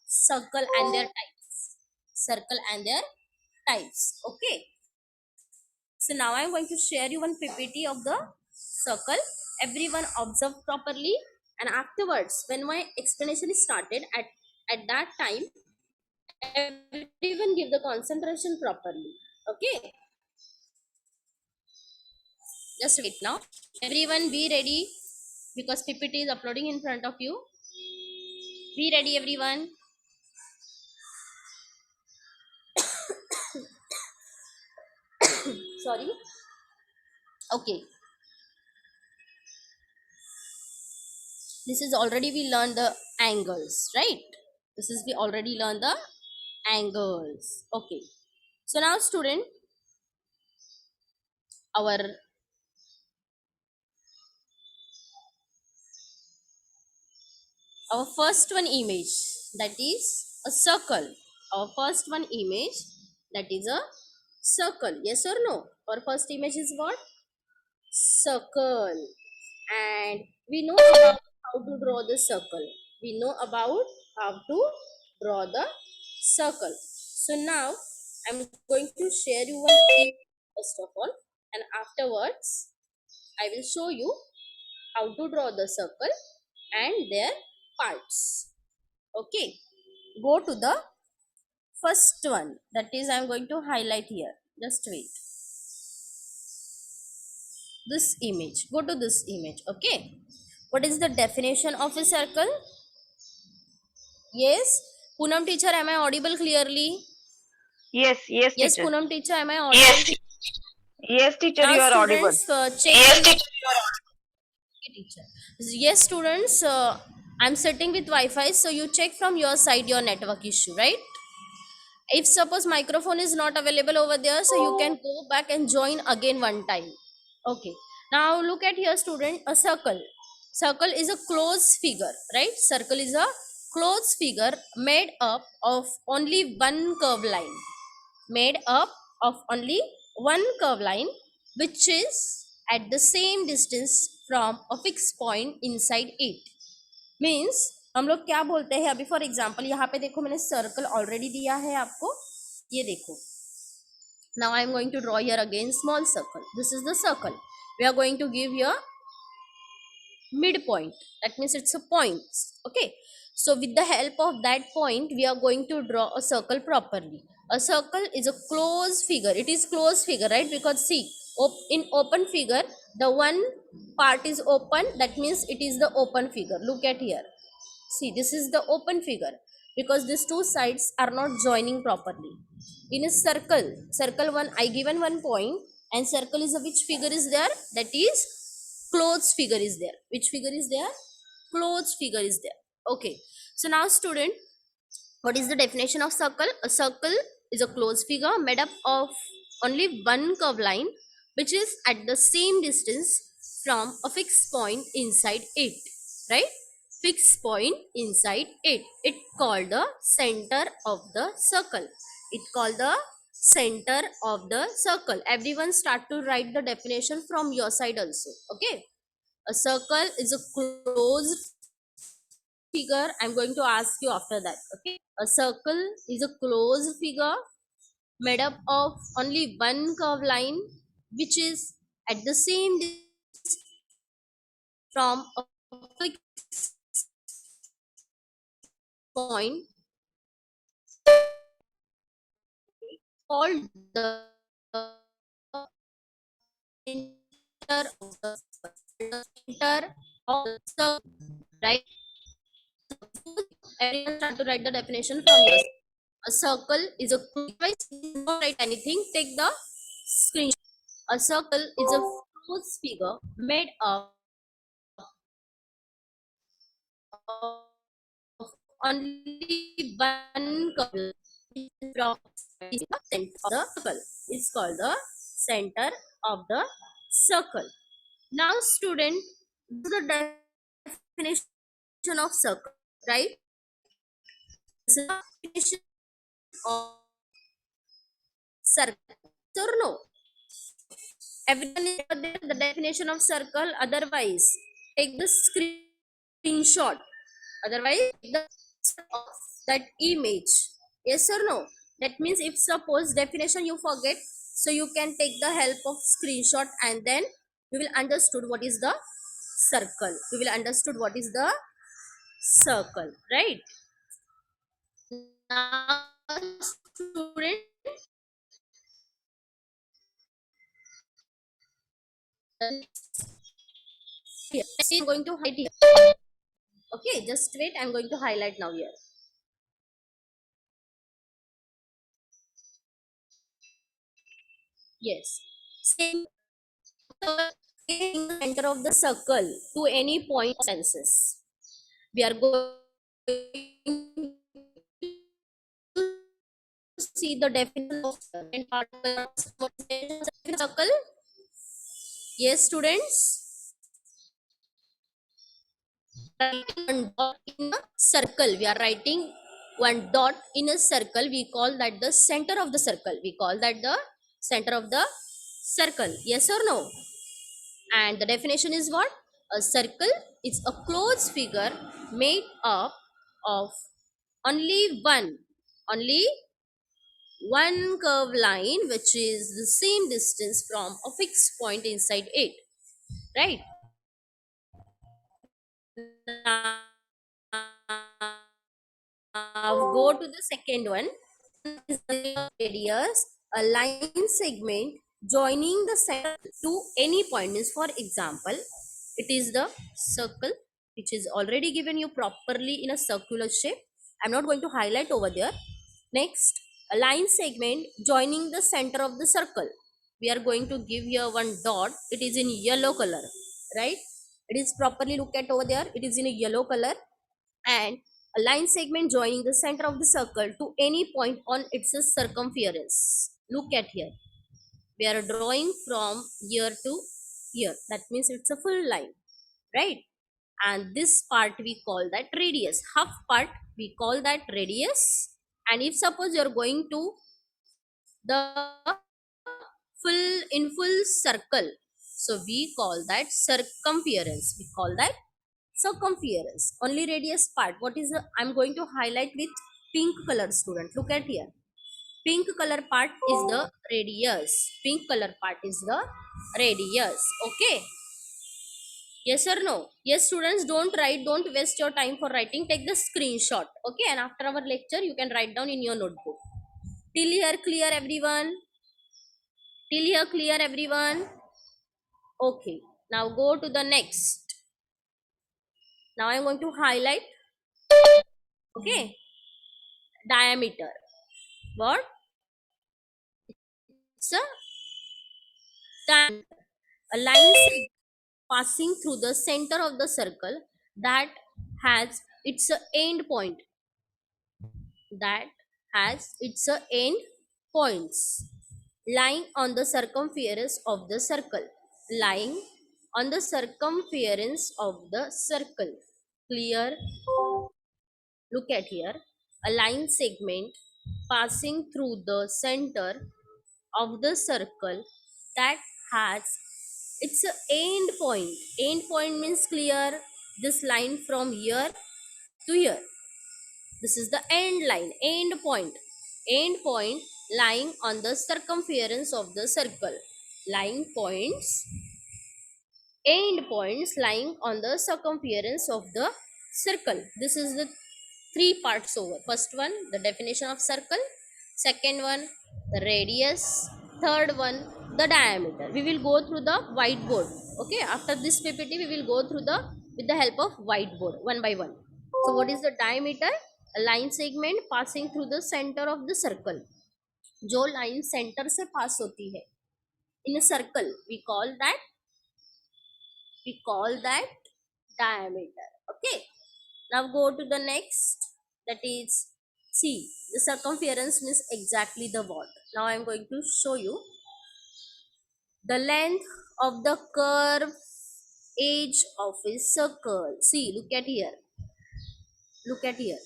circle and their types. Circle and their types. Okay. So now I'm going to share you one PPT of the circle. Everyone observe properly, and afterwards, when my explanation is started, at that time, everyone give the concentration properly. Okay. Just wait now. Everyone be ready because PPT is uploading in front of you. Be ready, everyone. Sorry. Okay. This is already we learned the angles, right? This is we already learned the angles. Okay. So now, student, our first one image, that is a circle. Our first one image, that is a circle. Yes or no? Our first image is what? Circle. And we know about how to draw the circle. We know about how to draw the circle. So now I'm going to share you one image first of all, and afterwards I will show you how to draw the circle and their parts. Okay, go to the first one, that is I'm going to highlight here. Just wait. This image, go to this image. Okay, what is the definition of a circle? Yes, Poonam teacher, am I audible clearly? Yes, Yes, teacher. Poonam teacher, am I audible? Yes, teacher, Now you are audible. students, check the teacher. Yes, students, I'm sitting with Wi-Fi, so you check from your side your network issue, right? If suppose microphone is not available over there, so you can go back and join again one time. Okay. Now look at here, student, a circle. Circle is a closed figure, right? Circle is a closed figure made up of only one curved line. Made up of only one curved line, which is at the same distance from a fixed point inside it. Means हम लोग क्या बोलते हैं, अभी for example यहाँ पे देखो मैंने सर्कल ऑलरेडी दिया है आपको, ये देखो. Now I am going to draw here again small circle. This is the circle. We are going to give here midpoint, that means it's a point. Okay, so with the help of that point we are going to draw a circle properly. A circle is a closed figure. It is closed figure, right? Because see, in open figure the one part is open, that means it is the open figure. Look at here, see, this is the open figure because these two sides are not joining properly. In a circle one, I given one point, and circle is a which figure is there, that is closed figure is there. Which figure is there? Closed figure is there. Okay, so now student, what is the definition of circle? A circle is a closed figure made up of only one curved line which is at the same distance from a fixed point inside it, right? Fixed point inside it. It called the center of the circle. It called the center of the circle. Everyone start to write the definition from your side also. Okay, a circle is a closed figure. I'm going to ask you after that. Okay, a circle is a closed figure made up of only one curved line which is at the same distance from a fixed point called the center of the center of the circle, right? Everyone start to write the definition from your side. A circle is a don't write anything, take the screenshot. A circle is a closed figure made up of only one curve from the center of the circle. It's called the center of the circle. Now, student, the definition of circle, right? This is the definition of circle. Or no? Everyone is there, the definition of circle. Otherwise, take the screenshot. Otherwise, take the of that image? Yes or no? That means if suppose definition you forget, so you can take the help of screenshot and then you will understood what is the circle. You will understood what is the circle, right? Now, student, here, I'm going to highlight here. Okay, just wait. I'm going to highlight now here. Yes. Same in the center of the circle to any point senses. We are going to see the definition of circle. Yes, students. One dot in a circle. We are writing one dot in a circle. We call that the center of the circle. We call that the center of the circle. Yes or no? And the definition is what? A circle is a closed figure made up of only only one curved line which is the same distance from a fixed point inside it, right? Now go to the second one. Is the radius, a line segment joining the center to any point. Means for example, it is the circle which is already given you properly in a circular shape. I'm not going to highlight over there. Next, a line segment joining the center of the circle. We are going to give here one dot. It is in yellow color, right? It is properly look at over there. It is in a yellow color, and a line segment joining the center of the circle to any point on its circumference. Look at here. We are drawing from here to here. That means it's a full line, right? And this part we call that radius. Half part we call that radius. And if suppose you're going to the full circle, so we call that circumference. We call that circumference. Only radius part. What is the, I'm going to highlight with pink color, student. Look at here. Pink color part is the radius. Pink color part is the radius. Okay. Yes or no? Yes, students, don't write. Don't waste your time for writing. Take the screenshot. Okay. And after our lecture, you can write down in your notebook. Till here clear, everyone? Till here clear, everyone? Okay. Now go to the next. Now I'm going to highlight. Okay. Diameter. What? It's a diameter. A line segment passing through the center of the circle that has its end point. That has its end points. Lying on the circumference of the circle. Lying on the circumference of the circle. Clear? Look at here. A line segment passing through the center of the circle that has its end point. End point means clear. This line from here to here. This is the end line, end point. End point lying on the circumference of the circle. Line points, end points lying on the circumference of the circle. This is the three parts over. First one, the definition of circle. Second one, the radius. Third one, the diameter. We will go through the whiteboard. Okay, after this PPT, we will go through the with the help of whiteboard one by one. So, what is the diameter? A line segment passing through the center of the circle. जो line center से pass होती है in a circle, we call that diameter. Okay. Now go to the next, that is see, the circumference means exactly the what. Now I am going to show you the length of the curve edge of a circle. See, look at here. Look at here.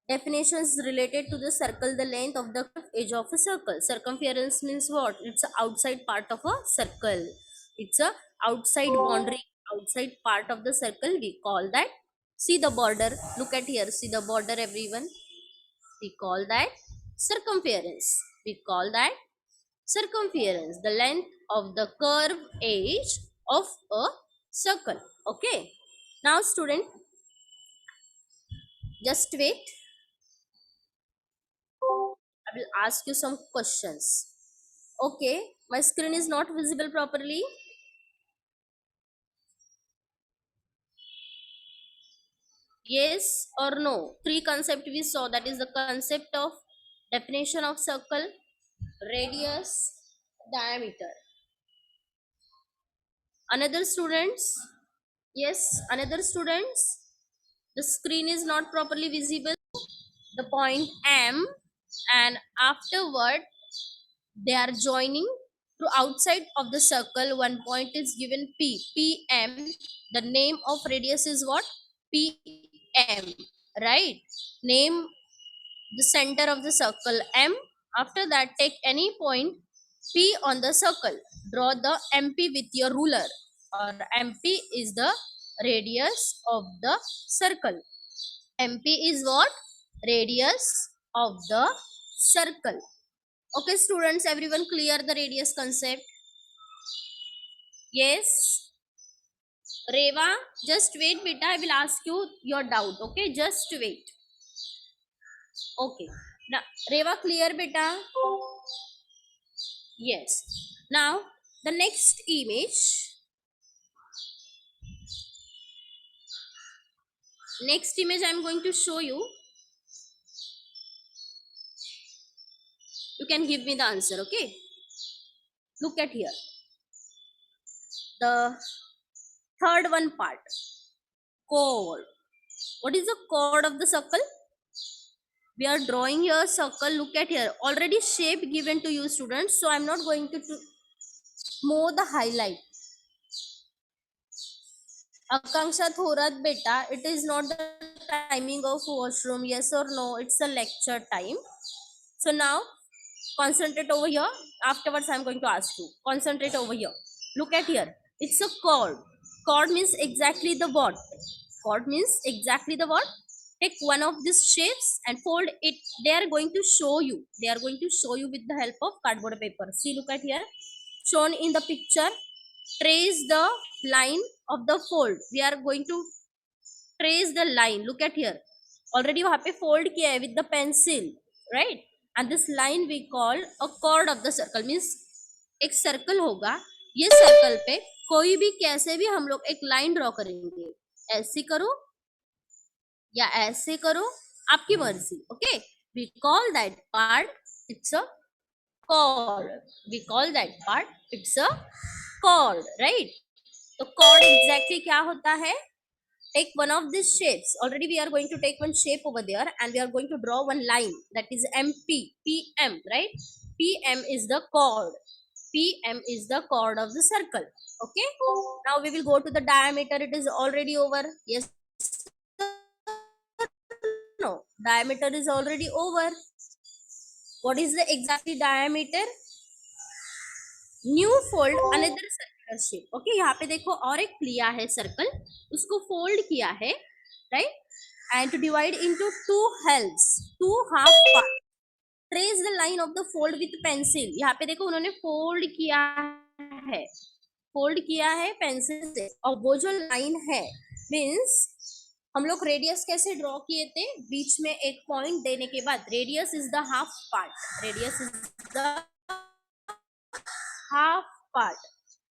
Definitions related to the circle, the length of the edge of a circle. Circumference means what? It's a outside part of a circle. It's a outside boundary, outside part of the circle. We call that See the border, look at here, see the border everyone. We call that circumference. We call that circumference, the length of the curve edge of a circle. Okay, now student, just wait, I will ask you some questions. Okay, my screen is not visible properly. Yes or no? Three concept we saw, that is the concept of definition of circle, radius, diameter. Another students? Yes, another students? The screen is not properly visible. The point M, and afterward they are joining to outside of the circle. One point is given P. PM. The name of radius is what? PM. Right? Name the center of the circle M. After that, take any point P on the circle. Draw the MP with your ruler, or MP is the radius of the circle. MP is what? Radius of the circle. Okay, students, everyone clear the radius concept? Yes. Reva, just wait, beta. I will ask you your doubt. Okay, just wait. Okay. Now, Reva, clear, beta? Yes. Now, the next image. Next image I am going to show you. You can give me the answer, okay? Look at here. The third one part. Chord. What is the chord of the circle? We are drawing here circle. Look at here. Already shape given to you, students. So I'm not going to more the highlight. Akanksha Thorat beta, it is not the timing of washroom. Yes or no? It's a lecture time. So now concentrate over here. Afterwards I'm going to ask you. Concentrate over here. Look at here. It's a chord. Chord means exactly the what? Chord means exactly the what? Take one of these shapes and fold it. They are going to show you. They are going to show you with the help of cardboard paper. See, look at here. Shown in the picture. Trace the line of the fold. We are going to trace the line. Look at here. Already वहाँ पे fold किया है with the pencil, right? And this line we call a chord of the circle. Means एक circle होगा. ये circle पे कोई भी कैसे भी हम लोग एक line draw करेंगे. ऐसे करो या ऐसे करो, आपकी मर्जी. Okay? We call that part, it's a chord. We call that part, it's a chord, right? तो chord exactly क्या होता है? Take one of these shapes. Already we are going to take one shape over there and we are going to draw one line, that is MP, PM, right? PM is the chord. PM is the chord of the circle. Okay. Now we will go to the diameter. It is already over. Yes. No. Diameter is already over. What is the exactly diameter? New fold another circular shape. Okay, यहाँ पे देखो और एक लिया है circle, उसको fold किया है, right? And to divide into two halves, two half parts. Trace the line of the fold with pencil. यहाँ पे देखो उन्होंने fold किया है pencil से, और वो जो line है means हम लोग रेडियस कैसे ड्रॉ किए थे? बीच में एक पॉइंट देने के बाद radius is the half part. Radius is the half part.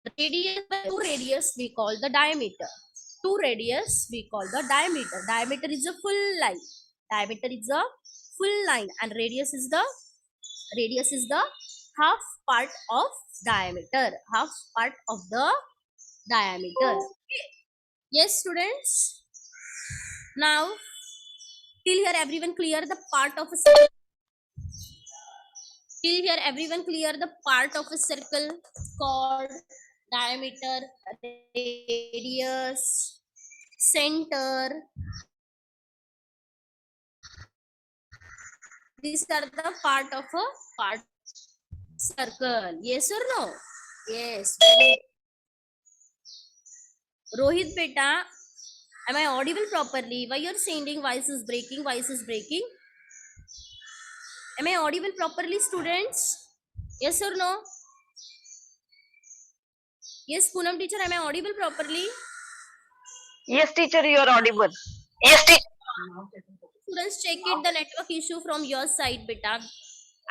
The radius, two radius we call the diameter. Two radius we call the diameter. Diameter is a full line. Diameter is a full line, and radius is the half part of diameter. Half part of the diameter. Okay. Yes, students. Now, till here, everyone clear the part of a circle. Till here, everyone clear the part of a circle? Chord, diameter, radius, center. These are the part of a part circle. Yes or no? Yes. Rohit beta, Am I audible properly? Why you're sending voice is breaking? Voice is breaking. Am I audible properly, students? Yes or no? Yes, Poonam teacher, am I audible properly? Yes, teacher, you are audible. Students, check it the network issue from your side, beta.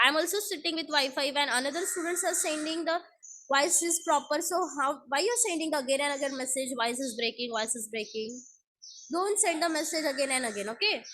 I'm also sitting with Wi-Fi and another students are sending the voice is proper. So how why you're sending again and again message voice is breaking, voice is breaking? Don't send the message again and again, okay?